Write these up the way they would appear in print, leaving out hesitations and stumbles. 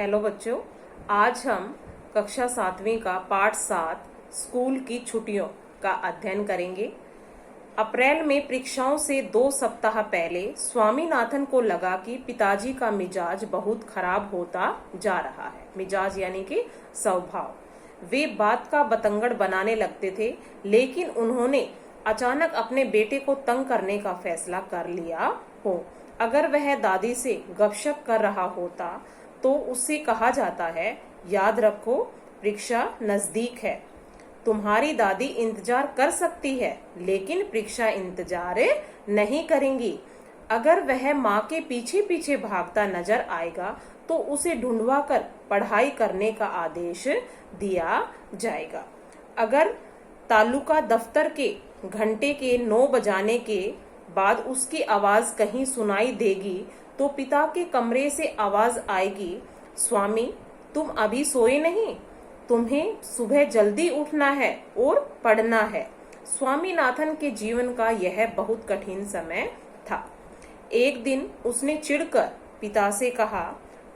Hello बच्चों, आज हम कक्षा 7वीं का पाठ 7 स्कूल की छुट्टियों का अध्ययन करेंगे। अप्रैल में परीक्षाओं से 2 सप्ताह पहले स्वामीनाथन को लगा कि पिताजी का मिजाज बहुत खराब होता जा रहा है। मिजाज यानी कि स्वभाव। वे बात का बतंगड़ बनाने लगते थे, लेकिन उन्होंने अचानक अपने बेटे को तंग करने का फैसला कर लिया हो। अगर वह दादी से गपशप कर रहा होता तो उससे कहा जाता है, याद रखो परीक्षा नजदीक है, तुम्हारी दादी इंतजार कर सकती है लेकिन परीक्षा इंतजार नहीं करेंगी। अगर वह माँ के पीछे पीछे भागता नजर आएगा तो उसे ढूंढवा कर पढ़ाई करने का आदेश दिया जाएगा। अगर तालुका दफ्तर के घंटे के 9 बजाने के बाद उसकी आवाज कहीं सुनाई देगी तो पिता के कमरे से आवाज आएगी, स्वामी तुम अभी सोए नहीं, तुम्हें सुबह जल्दी उठना है और पढ़ना है। स्वामीनाथन के जीवन का यह बहुत कठिन समय था। एक दिन उसने चिढ़कर पिता से कहा,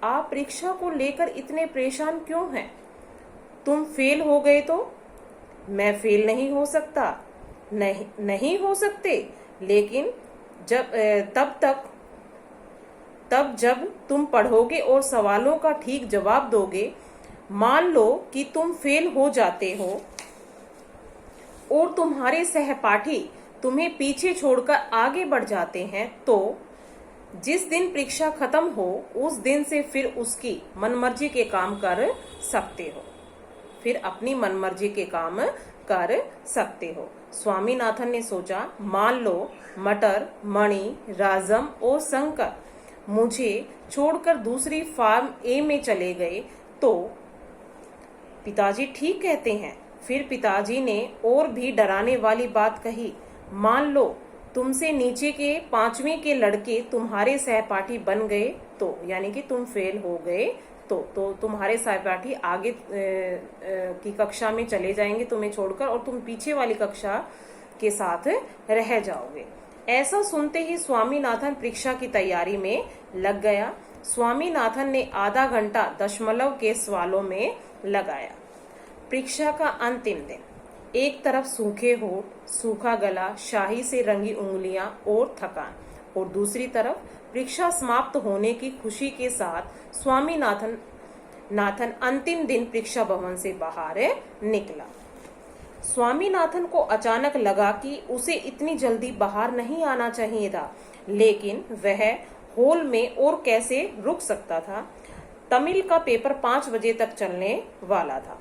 आप परीक्षा को लेकर इतने परेशान क्यों हैं? तुम फेल हो गए तो? मैं फेल नहीं हो सकता। नहीं हो सकते, लेकिन तब जब तुम पढ़ोगे और सवालों का ठीक जवाब दोगे, मान लो कि तुम फेल हो जाते हो और तुम्हारे सहपाठी तुम्हें पीछे छोड़कर आगे बढ़ जाते हैं, तो जिस दिन परीक्षा खत्म हो उस दिन से फिर उसकी मनमर्जी के काम कर सकते हो, फिर अपनी मनमर्जी के काम कर सकते हो। स्वामीनाथन ने सोचा, मान लो मटर, मणि, राजम और शंकर मुझे छोड़कर दूसरी फार्म ए में चले गए तो पिताजी ठीक कहते हैं। फिर पिताजी ने और भी डराने वाली बात कही, मान लो तुमसे नीचे के 5वीं के लड़के तुम्हारे सहपाठी बन गए तो, यानी कि तुम फेल हो गए तो तुम्हारे सहपाठी आगे की कक्षा में चले जाएंगे तुम्हें छोड़कर और तुम पीछे वाली कक्षा के साथ रह जाओगे। ऐसा सुनते ही स्वामीनाथन परीक्षा की तैयारी में लग गया। स्वामीनाथन ने आधा घंटा दशमलव के सवालों में लगाया। परीक्षा का अंतिम दिन। एक तरफ सूखे होठ, सूखा गला, शाही से रंगी उंगलियां और थकान, और दूसरी तरफ परीक्षा समाप्त होने की खुशी के साथ स्वामीनाथन अंतिम दिन परीक्षा भवन से बाहर निकला। स्वामीनाथन को अचानक लगा कि उसे इतनी जल्दी बाहर नहीं आना चाहिए था, लेकिन वह हॉल में और कैसे रुक सकता था। तमिल का पेपर 5 बजे तक चलने वाला था।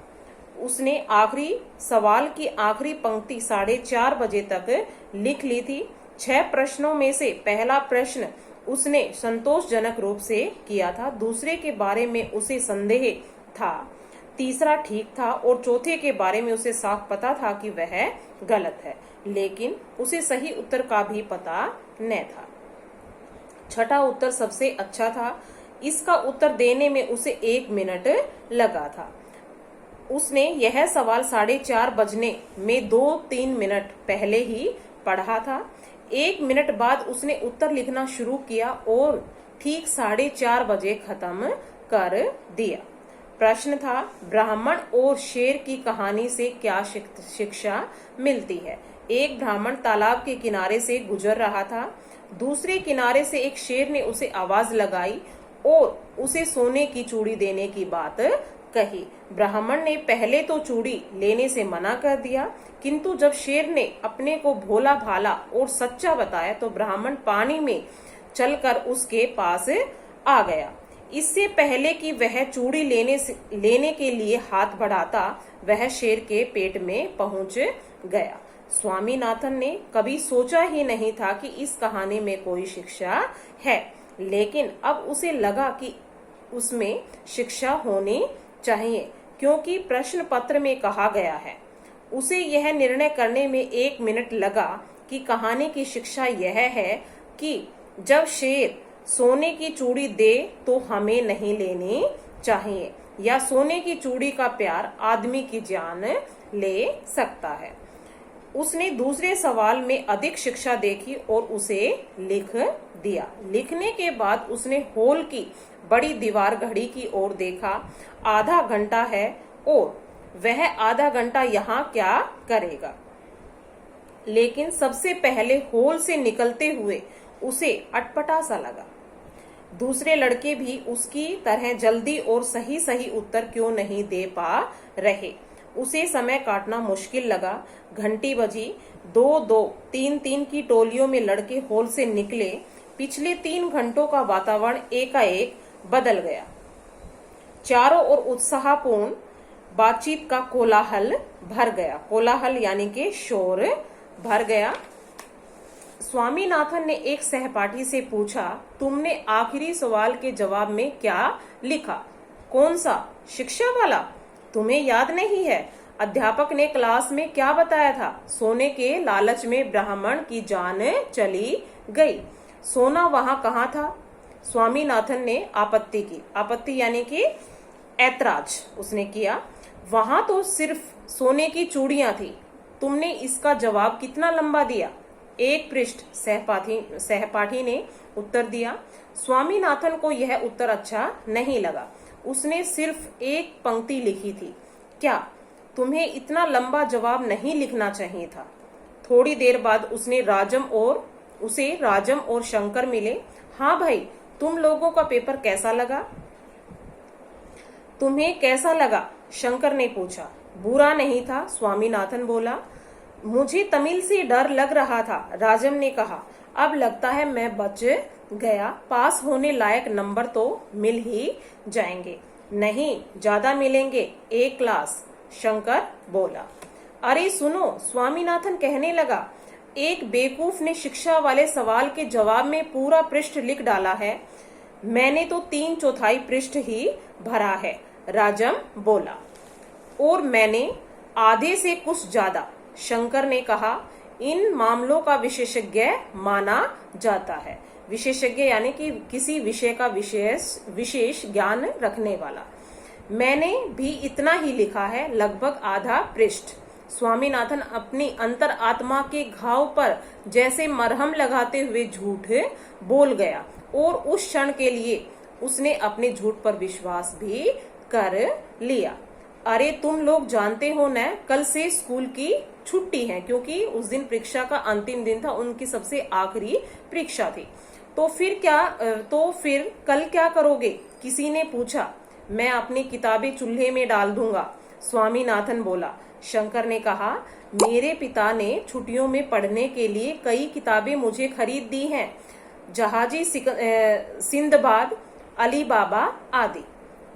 उसने आखिरी सवाल की आखिरी पंक्ति 4:30 बजे तक लिख ली थी। 6 प्रश्नों में से पहला प्रश्न उसने संतोषजनक रूप से किया था, दूसरे के बारे में उसे संदेह था, तीसरा ठीक था और चौथे के बारे में उसे साफ पता था कि वह गलत है, लेकिन उसे सही उत्तर का भी पता न था। छठा उत्तर सबसे अच्छा था। इसका उत्तर देने में उसे 1 मिनट लगा था। उसने यह सवाल 4:30 बजने में 2-3 मिनट पहले ही पढ़ा था। 1 मिनट बाद उसने उत्तर लिखना शुरू किया और ठीक 4:30 बजे खत्म कर दिया। प्रश्न था, ब्राह्मण और शेर की कहानी से क्या शिक्षा मिलती है? एक ब्राह्मण तालाब के किनारे से गुजर रहा था। दूसरे किनारे से एक शेर ने उसे आवाज लगाई और उसे सोने की चूड़ी देने की बात कही। ब्राह्मण ने पहले तो चूड़ी लेने से मना कर दिया, किंतु जब शेर ने अपने को भोला भाला और सच्चा बताया तो ब्राह्मण पानी में चलकर उसके पास आ गया। इससे पहले कि वह चूड़ी लेने के लिए हाथ बढ़ाता, वह शेर के पेट में पहुंच गया। स्वामीनाथन ने कभी सोचा ही नहीं था कि इस कहानी में कोई शिक्षा है, लेकिन अब उसे लगा कि उसमें शिक्षा होनी चाहिए, क्योंकि प्रश्न पत्र में कहा गया है। उसे यह निर्णय करने में 1 मिनट लगा कि कहानी की शिक्षा यह है कि जब शेर सोने की चूड़ी दे तो हमें नहीं लेनी चाहिए, या सोने की चूड़ी का प्यार आदमी की जान ले सकता है। उसने दूसरे सवाल में अधिक शिक्षा देखी और उसे लिख दिया। लिखने के बाद उसने हॉल की बड़ी दीवार घड़ी की ओर देखा। आधा घंटा है और वह आधा घंटा यहाँ क्या करेगा। लेकिन सबसे पहले हॉल से निकलते हुए उसे अटपटा सा लगा। दूसरे लड़के भी उसकी तरह जल्दी और सही सही उत्तर क्यों नहीं दे पा रहे। उसे समय काटना मुश्किल लगा। घंटी बजी। 2-2, 3-3 की टोलियों में लड़के हॉल से निकले। पिछले 3 घंटों का वातावरण एकाएक बदल गया। चारों ओर उत्साहपूर्ण बातचीत का कोलाहल भर गया। कोलाहल यानी कि शोर भर गया। स्वामीनाथन ने एक सहपाठी से पूछा, तुमने आखिरी सवाल के जवाब में क्या लिखा? कौन सा? शिक्षा वाला? तुम्हें याद नहीं है? अध्यापक ने क्लास में क्या बताया था? सोने के लालच में ब्राह्मण की जान चली गई। सोना वहां कहाँ था? स्वामीनाथन ने आपत्ति की। आपत्ति यानी कि ऐतराज उसने किया। वहां तो सिर्फ सोने की चूड़ियां थी। तुमने इसका जवाब कितना लंबा दिया? 1 पृष्ठ, सहपाठी ने उत्तर दिया। स्वामीनाथन को यह उत्तर अच्छा नहीं लगा। उसने सिर्फ 1 पंक्ति लिखी थी। क्या तुम्हें इतना लंबा जवाब नहीं लिखना चाहिए था? थोड़ी देर बाद उसे राजम और शंकर मिले। हाँ भाई, तुम लोगों का पेपर कैसा लगा? तुम्हें कैसा लगा? शंकर ने पूछा। बुरा नहीं था, स्वामीनाथन बोला। मुझे तमिल से डर लग रहा था, राजम ने कहा। अब लगता है मैं बच गया। पास होने लायक नंबर तो मिल ही जाएंगे। नहीं, ज्यादा मिलेंगे, 1 क्लास, शंकर बोला। अरे सुनो, स्वामीनाथन कहने लगा, एक बेवकूफ ने शिक्षा वाले सवाल के जवाब में पूरा पृष्ठ लिख डाला है। मैंने तो 3/4 पृष्ठ ही भरा है, राजम बोला। और मैंने आधे से कुछ ज्यादा, शंकर ने कहा। इन मामलों का विशेषज्ञ माना जाता है। विशेषज्ञ यानी कि किसी विषय का विशेष ज्ञान रखने वाला। मैंने भी इतना ही लिखा है, लगभग आधा पृष्ठ। स्वामीनाथन अपनी अंतर आत्मा के घाव पर जैसे मरहम लगाते हुए झूठ बोल गया और उस क्षण के लिए उसने अपने झूठ पर विश्वास भी कर लिया। अरे तुम लोग जानते हो न, कल से स्कूल की छुट्टी है, क्योंकि उस दिन परीक्षा का अंतिम दिन था, उनकी सबसे आखिरी परीक्षा थी। तो फिर कल क्या करोगे? किसी ने पूछा। मैं अपनी किताबें चूल्हे में डाल दूंगा, स्वामीनाथन बोला। शंकर ने कहा, मेरे पिता ने छुट्टियों में पढ़ने के लिए कई किताबें मुझे खरीद दी हैं, जहाजी सिंदबाद, अली बाबा आदि।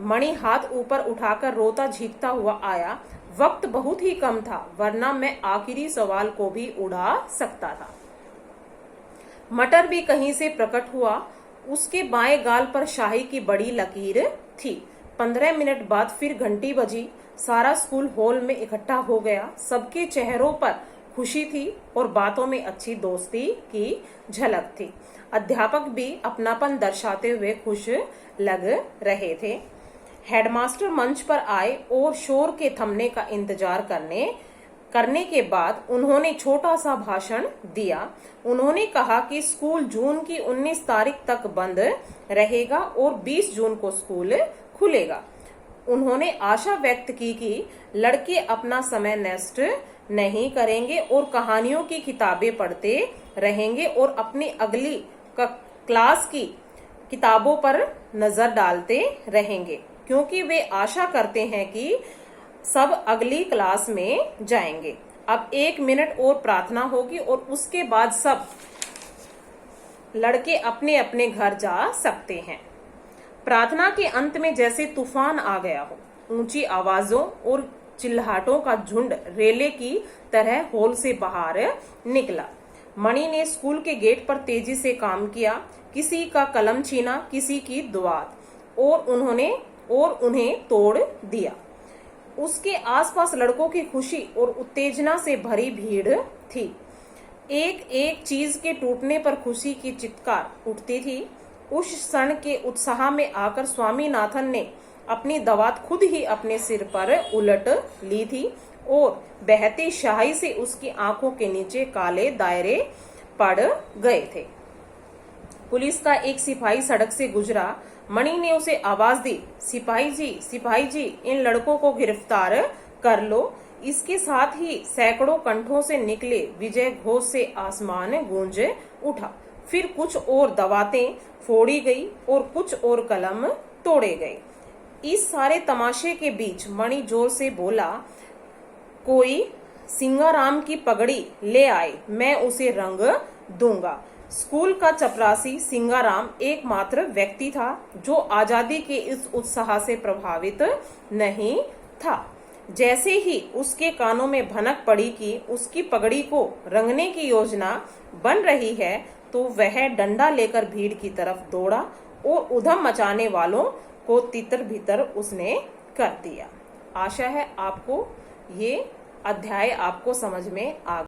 मणि हाथ ऊपर उठाकर रोता झीकता हुआ आया। वक्त बहुत ही कम था, वरना मैं आखिरी सवाल को भी उड़ा सकता था। मटर भी कहीं से प्रकट हुआ। उसके बाएं गाल पर शाही की बड़ी लकीर थी। 15 मिनट बाद फिर घंटी बजी। सारा स्कूल हॉल में इकट्ठा हो गया। सबके चेहरों पर खुशी थी और बातों में अच्छी दोस्ती की झलक थी। अध्यापक भी अपनापन दर्शाते हुए खुश लग रहे थे। हेडमास्टर मंच पर आए और शोर के थमने का इंतजार करने के बाद उन्होंने छोटा सा भाषण दिया। उन्होंने कहा कि स्कूल जून की 19 तारीख तक बंद रहेगा और 20 जून को स्कूल खुलेगा। उन्होंने आशा व्यक्त की कि लड़के अपना समय नष्ट नहीं करेंगे और कहानियों की किताबें पढ़ते रहेंगे और अपनी अगली क्लास की किताबों पर नजर डालते रहेंगे, क्योंकि वे आशा करते हैं कि सब अगली क्लास में जाएंगे। अब 1 मिनट और प्रार्थना होगी और उसके बाद सब लड़के अपने अपने घर जा सकते हैं। प्रार्थना के अंत में जैसे तूफान आ गया हो। ऊंची आवाजों और चिल्लाहटों का झुंड रेले की तरह हॉल से बाहर निकला। मणि ने स्कूल के गेट पर तेजी से काम किया। किसी का कलम छीना, किसी की दुआत, और उन्हें तोड़ दिया। उसके आसपास लड़कों की खुशी और उत्तेजना से भरी भीड़ थी। एक एक चीज के टूटने पर खुशी की चित्कार उठती थी। उस क्षण के उत्साह में आकर स्वामीनाथन ने अपनी दवात खुद ही अपने सिर पर उलट ली थी और बहती शाही से उसकी आंखों के नीचे काले दायरे पड़ गए थे। पुलिस का एक सिपाही सड़क से गुजरा। मणि ने उसे आवाज दी, सिपाही जी, इन लड़कों को गिरफ्तार कर लो। इसके साथ ही सैकड़ों कंठों से निकले विजय घोष से आसमान गूंज उठा। फिर कुछ और दवातें फोड़ी गई और कुछ और कलम तोड़े गए। इस सारे तमाशे के बीच मणि जोर से बोला, कोई सिंगाराम की पगड़ी ले आए, मैं उसे रंग दूंगा। स्कूल का चपरासी सिंगाराम एकमात्र व्यक्ति था जो आजादी के इस उत्साह से प्रभावित नहीं था। जैसे ही उसके कानों में भनक पड़ी कि उसकी पगड़ी को रंगने की योजना बन रही है, तो वह डंडा लेकर भीड़ की तरफ दौड़ा और उधम मचाने वालों को तितर बितर उसने कर दिया। आशा है आपको ये अध्याय आपको समझ में आ